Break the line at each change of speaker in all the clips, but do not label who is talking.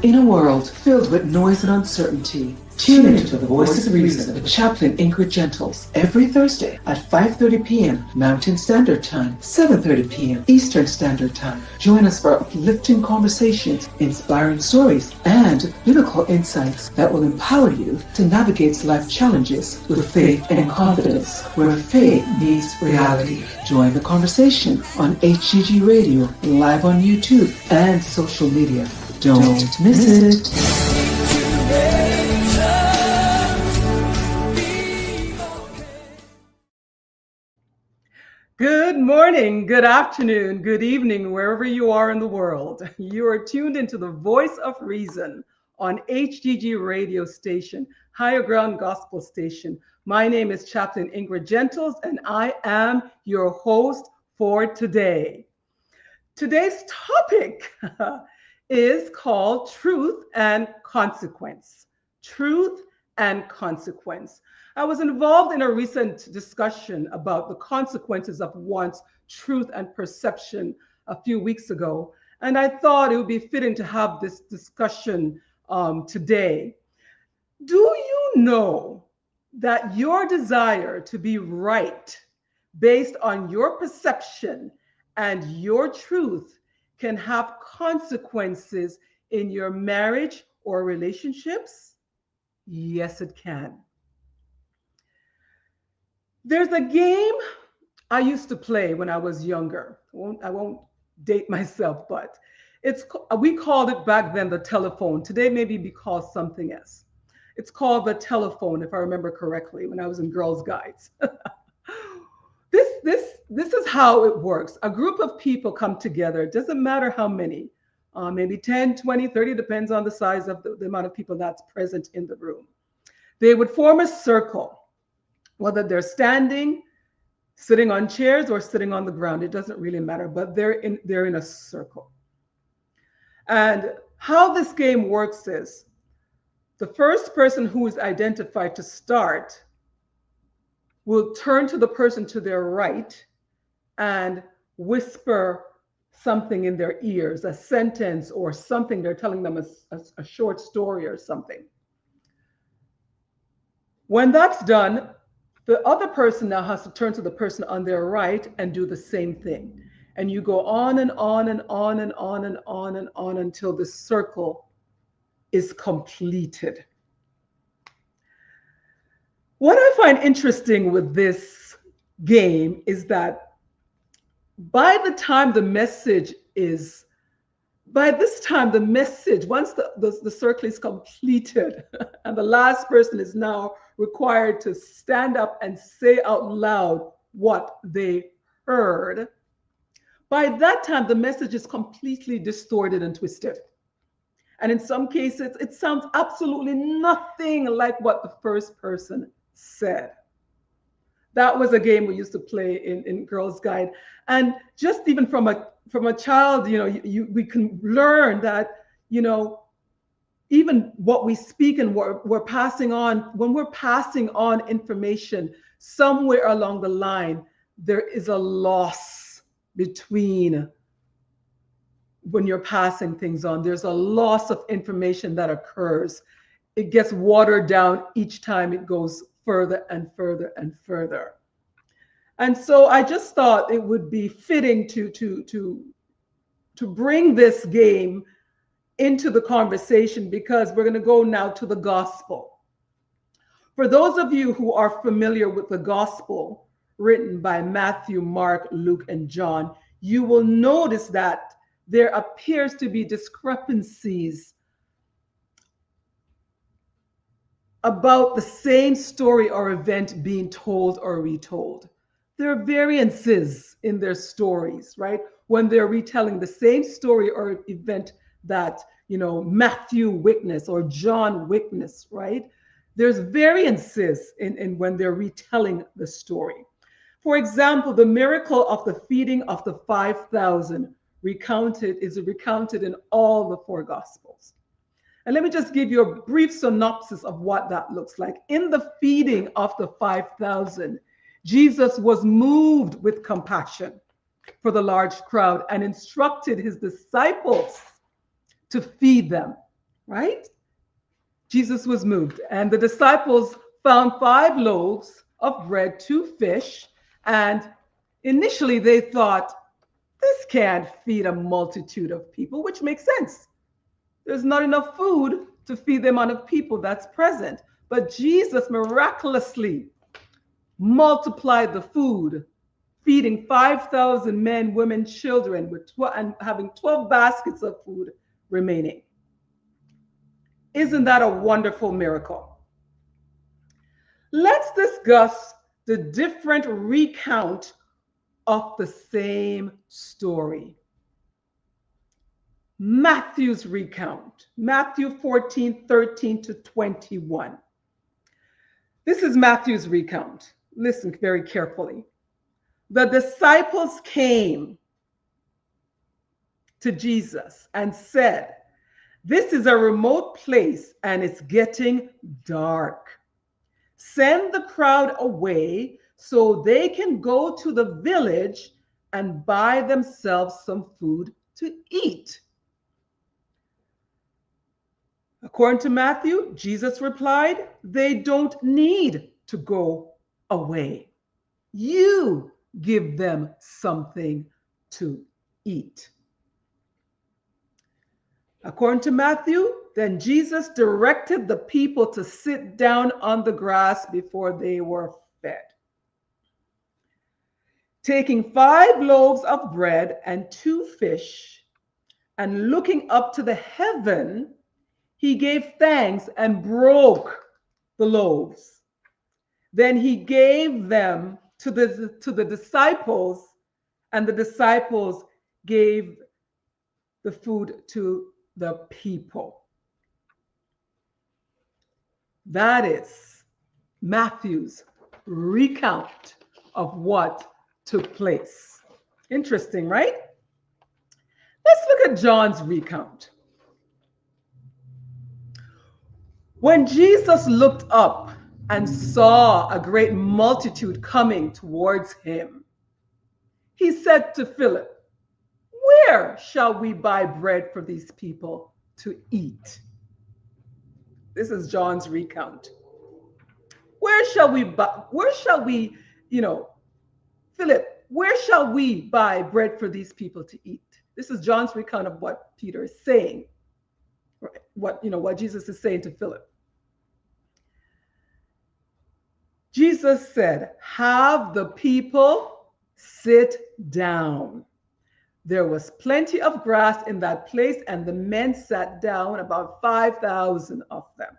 In a world filled with noise and uncertainty, tune into the voice of reason with Chaplain Ingrid Gentles every Thursday at 5:30 p.m. Mountain Standard Time, 7:30 p.m. Eastern Standard Time. Join us for uplifting conversations, inspiring stories, and biblical insights that will empower you to navigate life challenges with faith and confidence, where faith meets reality. Join the conversation on HGG Radio, live on YouTube, and social media. Don't miss it.
Good morning, good afternoon, good evening, wherever you are in the world. You are tuned into the Voice of Reason on HGG Radio Station, Higher Ground Gospel Station. My name is Chaplain Ingrid Gentles, and I am your host for today. Today's topic is called Truth and Consequence. Truth and Consequence. I was involved in a recent discussion about the consequences of one's truth and perception a few weeks ago, and I thought it would be fitting to have this discussion today. Do you know that your desire to be right based on your perception and your truth can have consequences in your marriage or relationships? Yes, it can. There's a game I used to play when I was younger. I won't date myself, but we called it back then the telephone. Today maybe be called something else. It's called the telephone, if I remember correctly, when I was in Girls Guides. This is how it works. A group of people come together. It doesn't matter how many, maybe 10, 20, 30, depends on the size of the amount of people that's present in the room. They would form a circle, whether they're standing, sitting on chairs, or sitting on the ground. It doesn't really matter, but they're in a circle. And how this game works is the first person who is identified to start will turn to the person to their right and whisper something in their ears, a sentence or something. They're telling them a short story or something. When that's done, the other person now has to turn to the person on their right and do the same thing. And you go on and on and on and on and on and on until the circle is completed. What I find interesting with this game is that by this time the message, once the circle is completed and the last person is now required to stand up and say out loud what they heard, by that time the message is completely distorted and twisted. And in some cases, it sounds absolutely nothing like what the first person said. That was a game we used to play in Girls Guide. And just even from a child, we can learn that, even what we speak and what we're passing on, when we're passing on information, somewhere along the line, there is a loss between when you're passing things on. There's a loss of information that occurs. It gets watered down each time it goes further and further and further. And so I just thought it would be fitting to bring this game into the conversation, because we're going to go now to the gospel. For those of you who are familiar with the gospel written by Matthew, Mark, Luke, and John, you will notice that there appears to be discrepancies about the same story or event being told or retold. There are variances in their stories, right? When they're retelling the same story or event that, Matthew witnessed or John witnessed, right? There's variances in when they're retelling the story. For example, the miracle of the feeding of the 5,000 is recounted in all the four gospels. And let me just give you a brief synopsis of what that looks like. In the feeding of the 5,000, Jesus was moved with compassion for the large crowd and instructed his disciples to feed them. right? Jesus was moved, and the disciples found 5 loaves of bread, 2 fish, and initially they thought, this can't feed a multitude of people, which makes sense. There's not enough food to feed the amount of people that's present. But Jesus miraculously multiplied the food, feeding 5,000 men, women, children, and having 12 baskets of food remaining. Isn't that a wonderful miracle? Let's discuss the different recount of the same story. Matthew's recount, Matthew 14:13-21. This is Matthew's recount. Listen very carefully. The disciples came to Jesus and said, "This is a remote place and it's getting dark. Send the crowd away so they can go to the village and buy themselves some food to eat." According to Matthew, Jesus replied, "They don't need to go away. You give them something to eat." According to Matthew, then Jesus directed the people to sit down on the grass before they were fed. Taking 5 loaves of bread and 2 fish, and looking up to the heaven, he gave thanks and broke the loaves. Then he gave them to the disciples, and the disciples gave the food to the people. That is Matthew's recount of what took place. Interesting, right? Let's look at John's recount. When Jesus looked up and saw a great multitude coming towards him, he said to Philip, "Where shall we buy bread for these people to eat?" This is John's recount. Philip, where shall we buy bread for these people to eat? This is John's recount of what Peter is saying, what Jesus is saying to Philip. Jesus said, "Have the people sit down." There was plenty of grass in that place, and the men sat down, about 5,000 of them.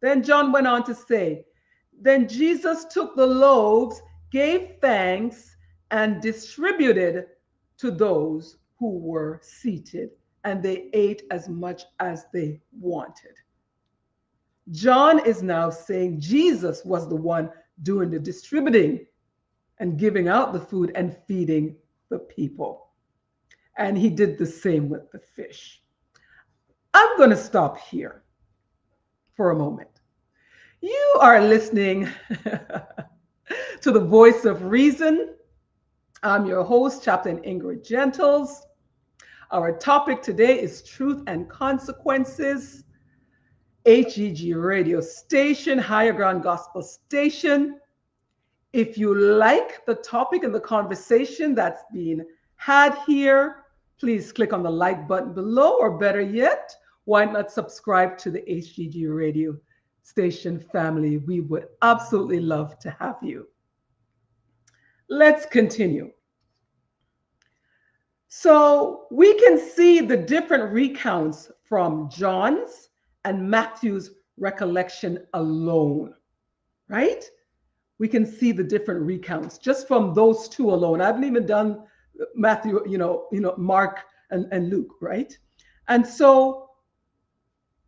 Then John went on to say, "Then Jesus took the loaves, gave thanks, and distributed to those who were seated, and they ate as much as they wanted." John is now saying Jesus was the one doing the distributing and giving out the food and feeding the people. And he did the same with the fish. I'm going to stop here for a moment. You are listening to the Voice of Reason. I'm your host, Chaplain Ingrid Gentles. Our topic today is Truth and Consequences. HGG radio station, Higher Ground Gospel Station. If you like the topic and the conversation that's being had here, please click on the like button below, or better yet, why not subscribe to the HGG radio station family? We would absolutely love to have you. Let's continue. So we can see the different recounts from John's and Matthew's recollection alone, right? We can see the different recounts just from those two alone. I haven't even done Matthew, Mark and Luke, right? And so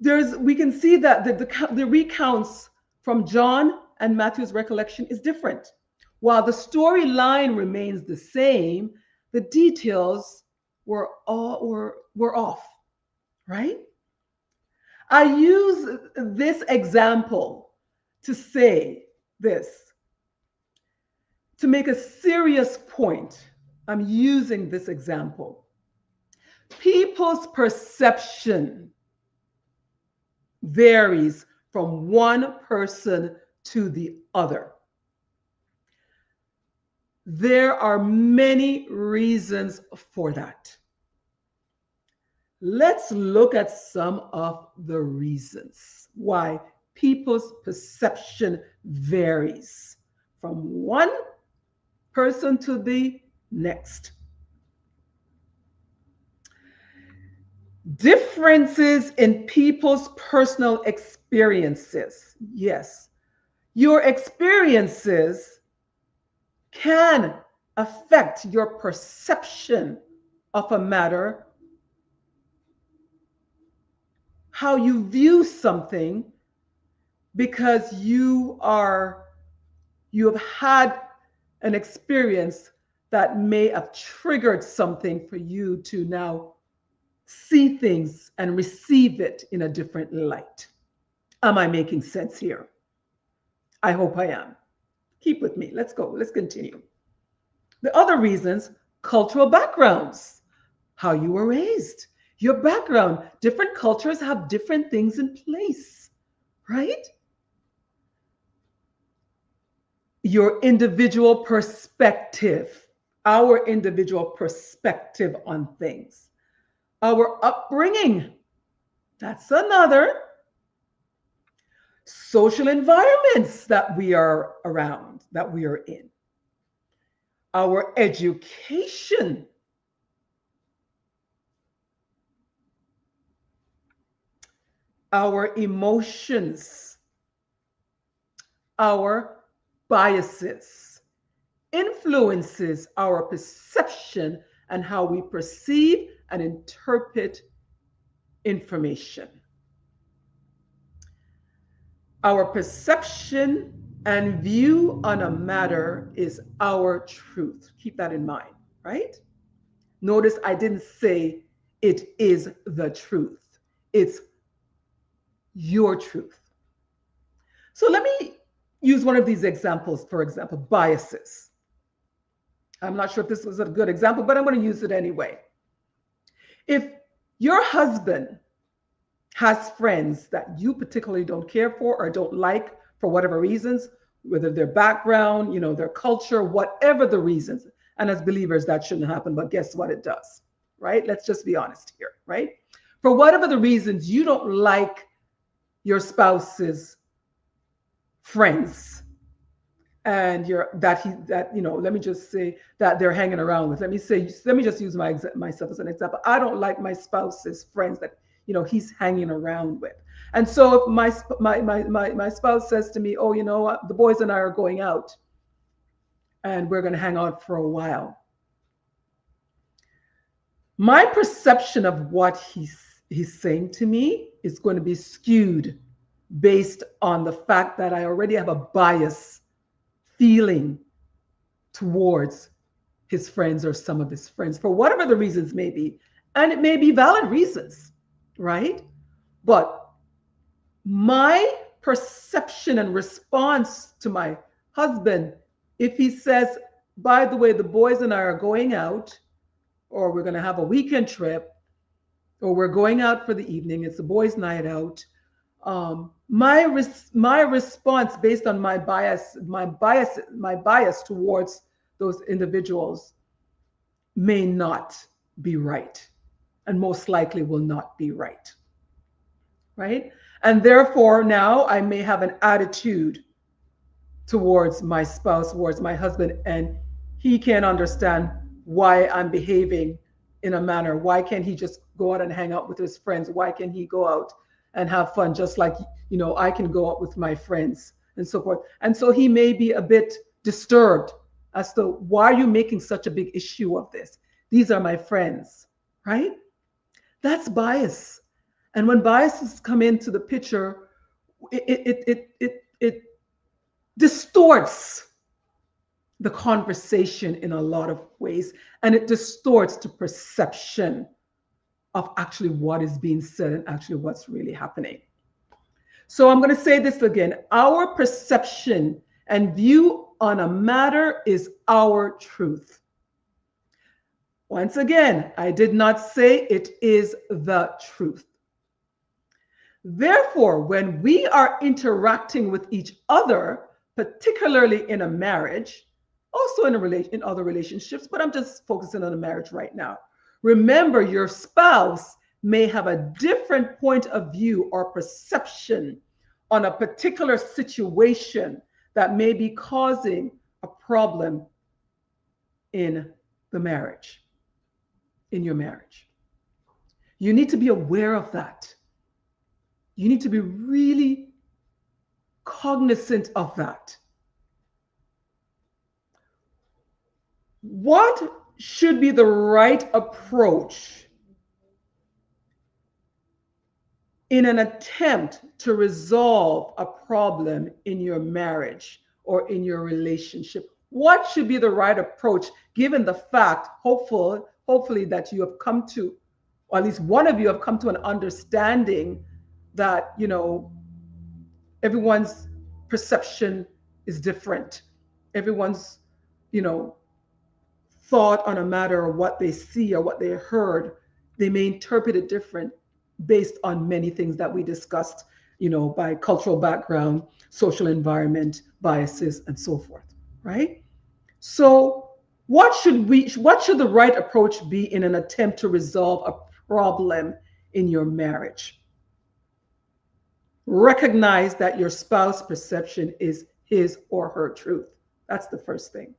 we can see that the recounts from John and Matthew's recollection is different. While the storyline remains the same, the details were off, right? I use this example to say this, to make a serious point. I'm using this example. People's perception varies from one person to the other. There are many reasons for that. Let's look at some of the reasons why people's perception varies from one person to the next. Differences in people's personal experiences. Yes, your experiences can affect your perception of a matter, how you view something, because you have had an experience that may have triggered something for you to now see things and receive it in a different light. Am I making sense here? I hope I am. Keep with me. Let's go. Let's continue. The other reasons: cultural backgrounds, how you were raised, your background. Different cultures have different things in place, right? Your individual perspective, our individual perspective on things, our upbringing. That's another. Social environments that we are around, that we are in, our education, our emotions, our biases, influences our perception and how we perceive and interpret information. Our perception and view on a matter is our truth. Keep that in mind, right? Notice I didn't say it is the truth. It's your truth. So let me use one of these examples, for example, biases. I'm not sure if this was a good example, but I'm going to use it anyway. If your husband has friends that you particularly don't care for or don't like for whatever reasons, whether their background, their culture, whatever the reasons, and as believers, that shouldn't happen, but guess what? It does, right? Let's just be honest here, right? For whatever the reasons, you don't like your spouse's friends, and let me just say that they're hanging around with. Let me just use myself as an example. I don't like my spouse's friends that he's hanging around with. And so if my spouse says to me, oh, you know what, the boys and I are going out and we're going to hang out for a while, my perception of what he's saying to me is going to be skewed based on the fact that I already have a bias feeling towards his friends or some of his friends for whatever the reasons may be. And it may be valid reasons, right? But my perception and response to my husband, if he says, by the way, the boys and I are going out, or we're going to have a weekend trip, or we're going out for the evening, it's a boys' night out, my response based on my bias towards those individuals may not be right, and most likely will not be right, right? And therefore now I may have an attitude towards my spouse, towards my husband, and he can't understand why I'm behaving in a manner. Why can't he just go out and hang out with his friends? Why can't he go out and have fun just like I can go out with my friends and so forth? And so he may be a bit disturbed as to why are you making such a big issue of this? These are my friends, right? That's bias. And when biases come into the picture, it distorts the conversation in a lot of ways, and it distorts the perception of actually what is being said and actually what's really happening. So I'm going to say this again. Our perception and view on a matter is our truth. Once again, I did not say it is the truth. Therefore, when we are interacting with each other, particularly in a marriage, also in other relationships, but I'm just focusing on a marriage right now. Remember, your spouse may have a different point of view or perception on a particular situation that may be causing a problem in the marriage, in your marriage. You need to be aware of that. You need to be really cognizant of that. What should be the right approach in an attempt to resolve a problem in your marriage or in your relationship? What should be the right approach given the fact, hopefully that you have come to, or at least one of you have come to an understanding that, everyone's perception is different. Everyone's, thought on a matter or what they see or what they heard, they may interpret it different based on many things that we discussed, by cultural background, social environment, biases, and so forth, right? So what should the right approach be in an attempt to resolve a problem in your marriage? Recognize that your spouse's perception is his or her truth. That's the first thing.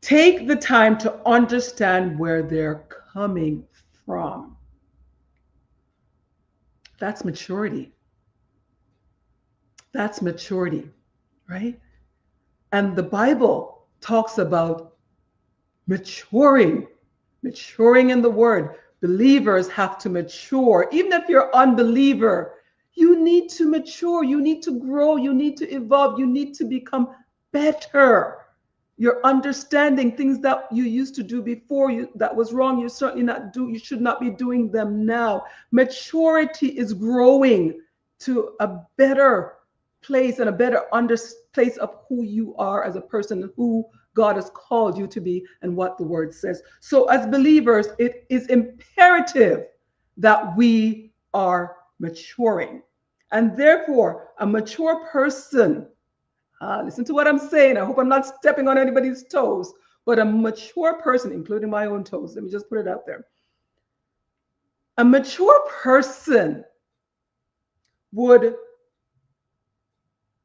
Take the time to understand where they're coming from. That's maturity. That's maturity, right? And the Bible talks about maturing in the word. Believers have to mature. Even if you're an unbeliever, you need to mature. You need to grow. You need to evolve. You need to become better. You're understanding things that you used to do before that was wrong. You should not be doing them now. Maturity is growing to a better place and a better place of who you are as a person and who God has called you to be and what the word says. So as believers, it is imperative that we are maturing. And therefore, a mature person, listen to what I'm saying. I hope I'm not stepping on anybody's toes, but a mature person, including my own toes, let me just put it out there. A mature person would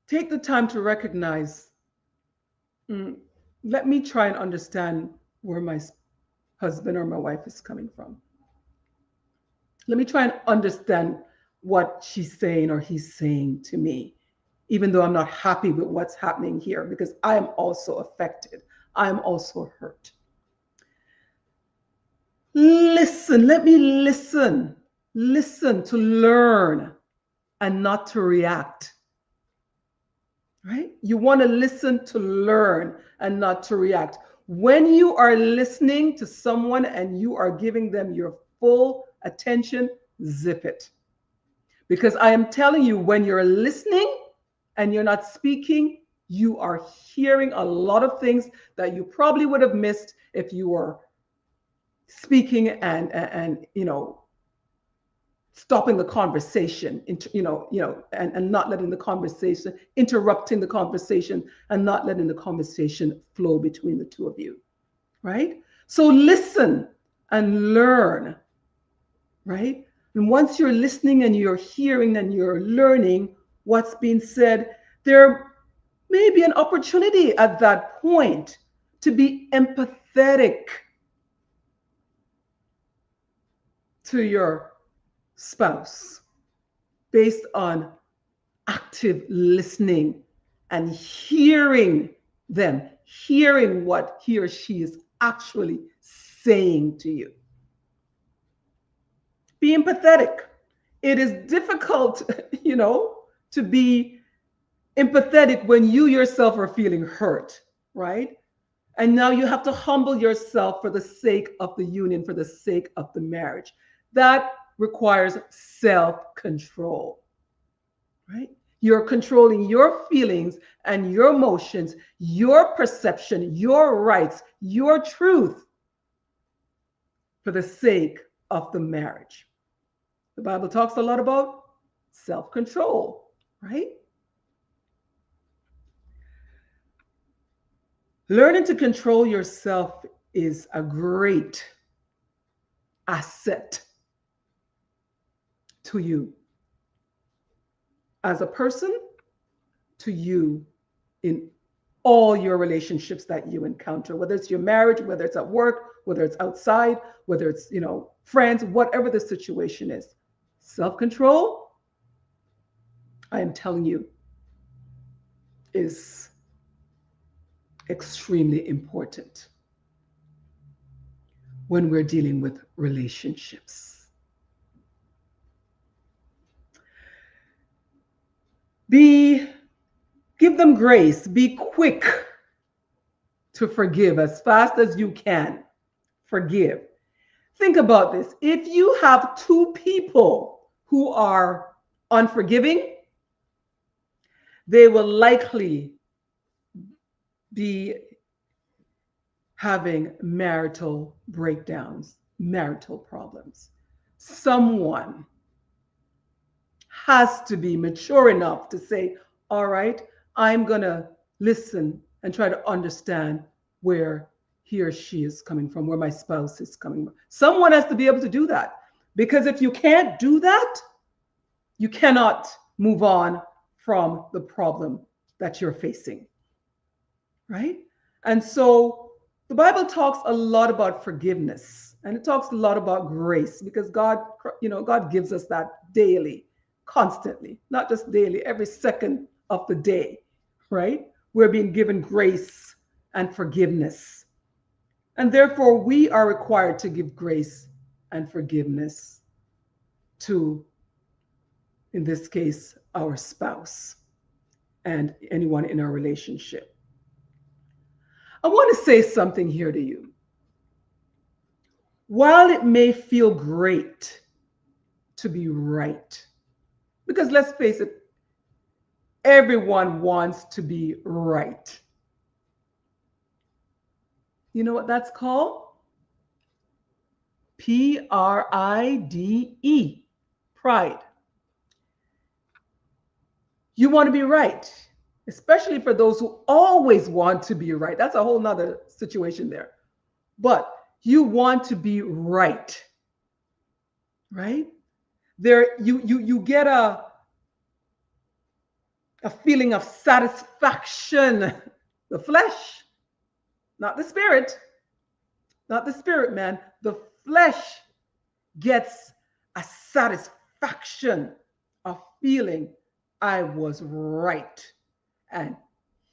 take the time to recognize, let me try and understand where my husband or my wife is coming from. Let me try and understand what she's saying or he's saying to me, even though I'm not happy with what's happening here, because I am also affected. I am also hurt. Listen, let me listen. Listen to learn and not to react. Right? You want to listen to learn and not to react. When you are listening to someone and you are giving them your full attention, zip it. Because I am telling you, when you're listening and you're not speaking, you are hearing a lot of things that you probably would have missed if you were speaking and stopping the conversation, and not letting the conversation, interrupting the conversation and not letting the conversation flow between the two of you, right? So listen and learn, right? And once you're listening and you're hearing and you're learning what's being said, there may be an opportunity at that point to be empathetic to your spouse based on active listening and hearing them, hearing what he or she is actually saying to you. Be empathetic. It is difficult, to be empathetic when you yourself are feeling hurt, right? And now you have to humble yourself for the sake of the union, for the sake of the marriage. That requires self-control, right? You're controlling your feelings and your emotions, your perception, your rights, your truth for the sake of the marriage. The Bible talks a lot about self-control, right? Learning to control yourself is a great asset to you as a person, to you in all your relationships that you encounter, whether it's your marriage, whether it's at work, whether it's outside, whether it's, friends, whatever the situation is. Self-control, I am telling you, is extremely important when we're dealing with relationships. Give them grace. Be quick to forgive as fast as you can. Forgive. Think about this. If you have two people who are unforgiving, they will likely be having marital breakdowns, marital problems. Someone has to be mature enough to say, all right, I'm going to listen and try to understand where he or she is coming from, where my spouse is coming from. Someone has to be able to do that. Because if you can't do that, you cannot move on from the problem that you're facing, right? And so the Bible talks a lot about forgiveness, and it talks a lot about grace, because God gives us that daily, constantly, not just daily, every second of the day, right? We're being given grace and forgiveness. And therefore, we are required to give grace and forgiveness to, in this case, our spouse and anyone in our relationship. I want to say something here to you. While it may feel great to be right, because let's face it, everyone wants to be right. You know what that's called? Pride. Pride. You want to be right, especially for those who always want to be right. That's a whole nother situation there. But you want to be right, right? There, you get a feeling of satisfaction. The flesh, not the spirit, not the spirit, man. The flesh gets a satisfaction of feeling I was right. And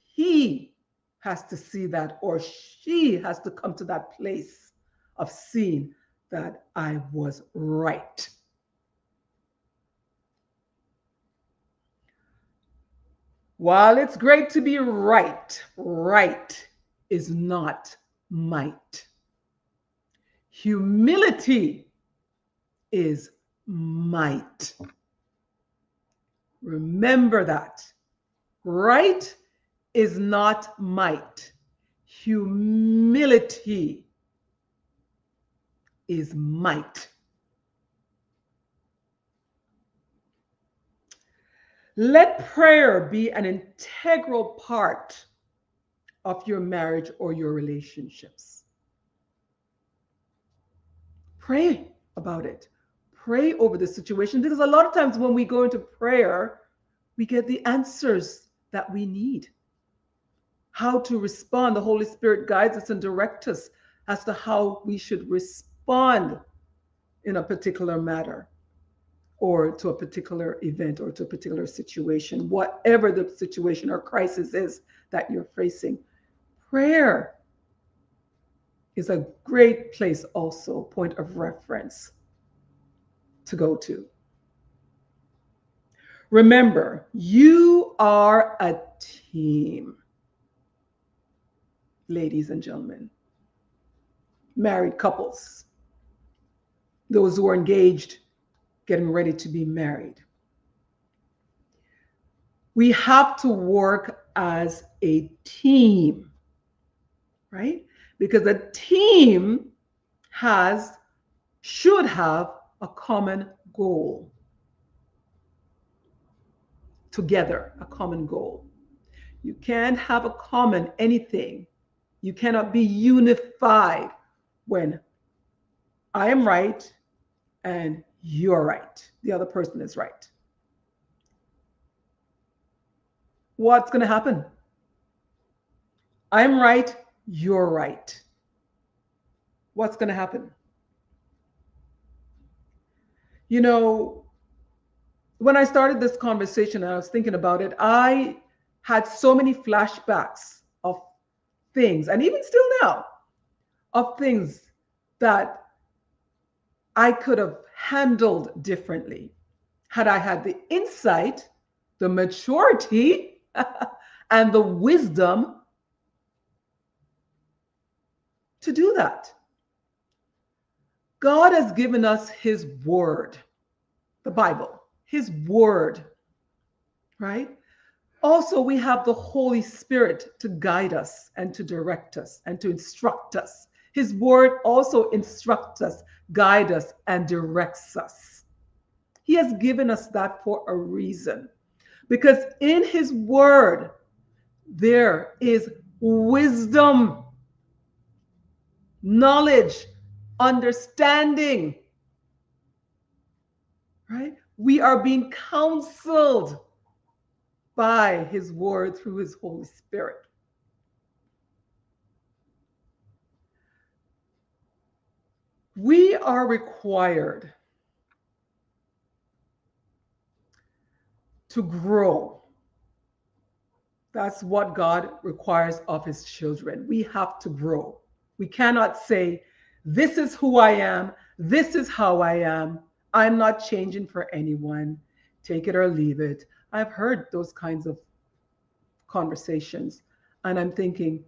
he has to see that, or she has to come to that place of seeing that I was right. While it's great to be right, right is not might. Humility is might. Remember that. Right is not might. Humility is might. Let prayer be an integral part of your marriage or your relationships. Pray about it. Pray over the situation, because a lot of times when we go into prayer, we get the answers that we need. How to respond. The Holy Spirit guides us and directs us as to how we should respond in a particular matter, or to a particular event, or to a particular situation, whatever the situation or crisis is that you're facing. Prayer is a great place also, point of reference to go to. Remember, you are a team, ladies and gentlemen, married couples, those who are engaged, getting ready to be married. We have to work as a team, right? Because a team should have a common goal. together, a common goal. You can't have a common anything. You cannot be unified when I am right and you're right. The other person is right. What's going to happen? I'm right, you're right. What's going to happen? You know, when I started this conversation and I was thinking about it, I had so many flashbacks of things, and even still now, of things that I could have handled differently had I had the insight, the maturity, and the wisdom to do that. God has given us His Word, the Bible, His Word, right? Also, we have the Holy Spirit to guide us and to direct us and to instruct us. His Word also instructs us, guides us, and directs us. He has given us that for a reason. Because in His Word, there is wisdom, knowledge, understanding, right? We are being counseled by His Word through His Holy Spirit. We are required to grow. That's what God requires of His children. We have to grow. We cannot say, this is who I am, this is how I am, I'm not changing for anyone, take it or leave it. I've heard those kinds of conversations, and I'm thinking,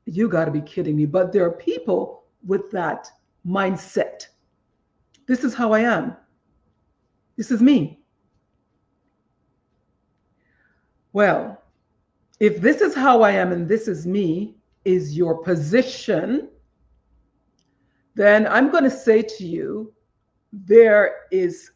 you got to be kidding me. But there are people with that mindset. This is how I am. This is me. Well, if this is how I am and this is me is your position, then I'm going to say to you, there is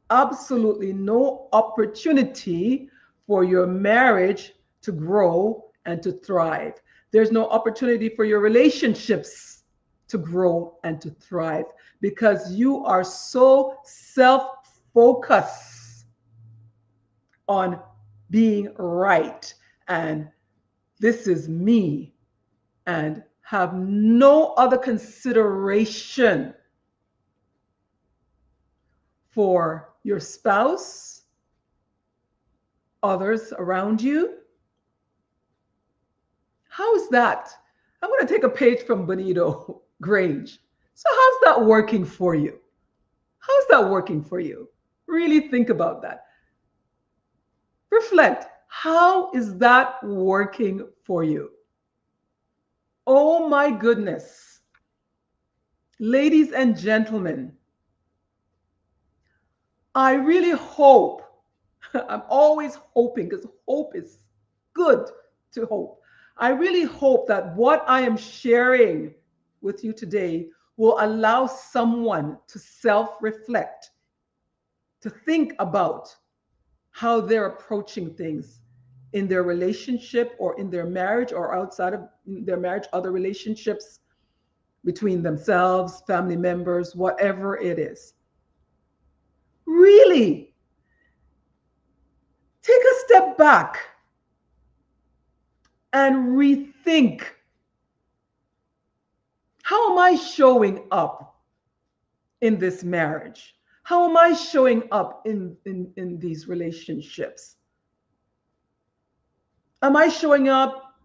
absolutely no opportunity for your marriage to grow and to thrive. There's no opportunity for your relationships to grow and to thrive because you are so self-focused on being right and this is me, and have no other consideration for your spouse, others around you. How is that? I'm going to take a page from Benito Grange. So how's that working for you? How's that working for you? Really think about that. Reflect. How is that working for you? Oh my goodness. Ladies and gentlemen, I really hope, I'm always hoping because hope is good to hope. I really hope that what I am sharing with you today will allow someone to self-reflect, to think about how they're approaching things in their relationship or in their marriage or outside of their marriage, other relationships between themselves, family members, whatever it is. Really, take a step back and rethink, how am I showing up in this marriage? How am I showing up in these relationships? Am I showing up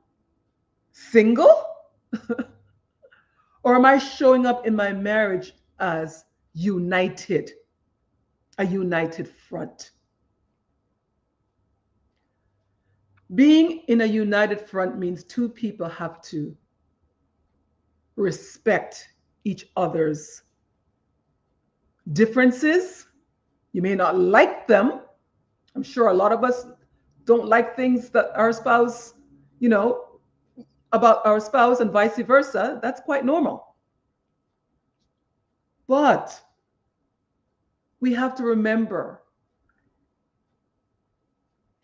single? Or am I showing up in my marriage as united, a united front? Being in a united front means two people have to respect each other's differences. You may not like them. I'm sure a lot of us don't like things that our spouse, about our spouse and vice versa. That's quite normal. But we have to remember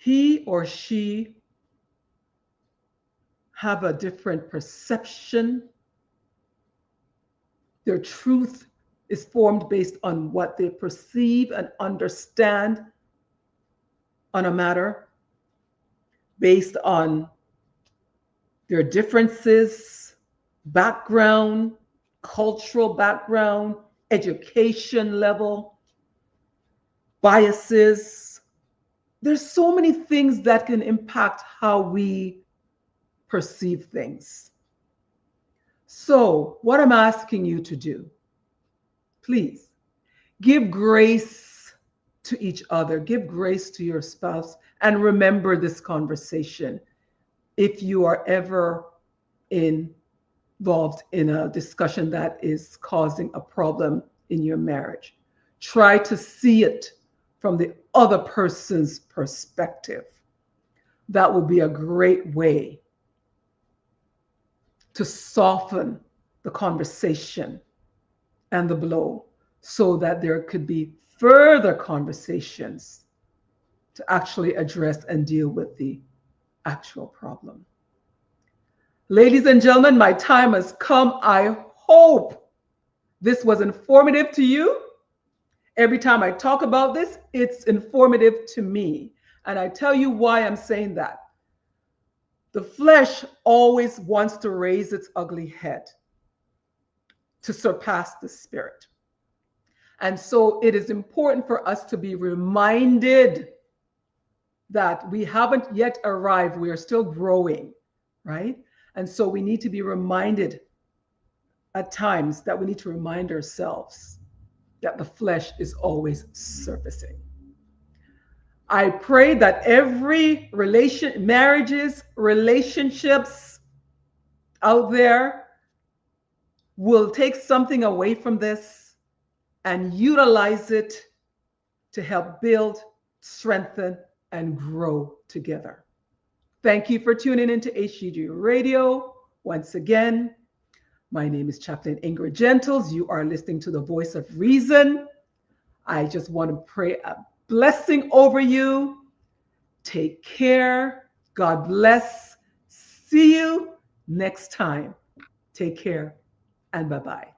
he or she have a different perception. Their truth is formed based on what they perceive and understand on a matter, based on their differences, background, cultural background, education level, biases. There's so many things that can impact how we perceive things. So, what I'm asking you to do, please give grace to each other, give grace to your spouse, and remember this conversation. If you are ever involved in a discussion that is causing a problem in your marriage, try to see it from the other person's perspective. That will be a great way to soften the conversation and the blow so that there could be further conversations to actually address and deal with the actual problem. Ladies and gentlemen, my time has come. I hope this was informative to you. Every time I talk about this, it's informative to me. And I tell you why I'm saying that. The flesh always wants to raise its ugly head to surpass the spirit. And so it is important for us to be reminded that we haven't yet arrived. We are still growing, right? And so we need to be reminded at times that we need to remind ourselves that the flesh is always surfacing. I pray that every marriages, relationships out there will take something away from this and utilize it to help build, strengthen, and grow together. Thank you for tuning into HGG Radio. Once again, my name is Chaplain Ingrid Gentles. You are listening to the Voice of Reason. I just want to pray a blessing over you. Take care. God bless. See you next time. Take care and bye-bye.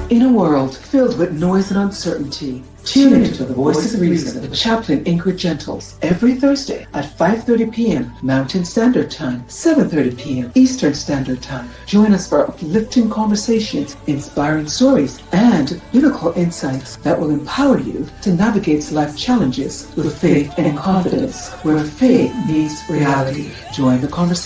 In a world filled with noise and uncertainty, tune into the Voice of Reason with Chaplain Ingrid Gentles every Thursday at 5:30 p.m. Mountain Standard Time, 7:30 p.m. Eastern Standard Time. Join us for uplifting conversations, inspiring stories, and biblical insights that will empower you to navigate life challenges with faith and confidence, where faith meets reality. Join the conversation.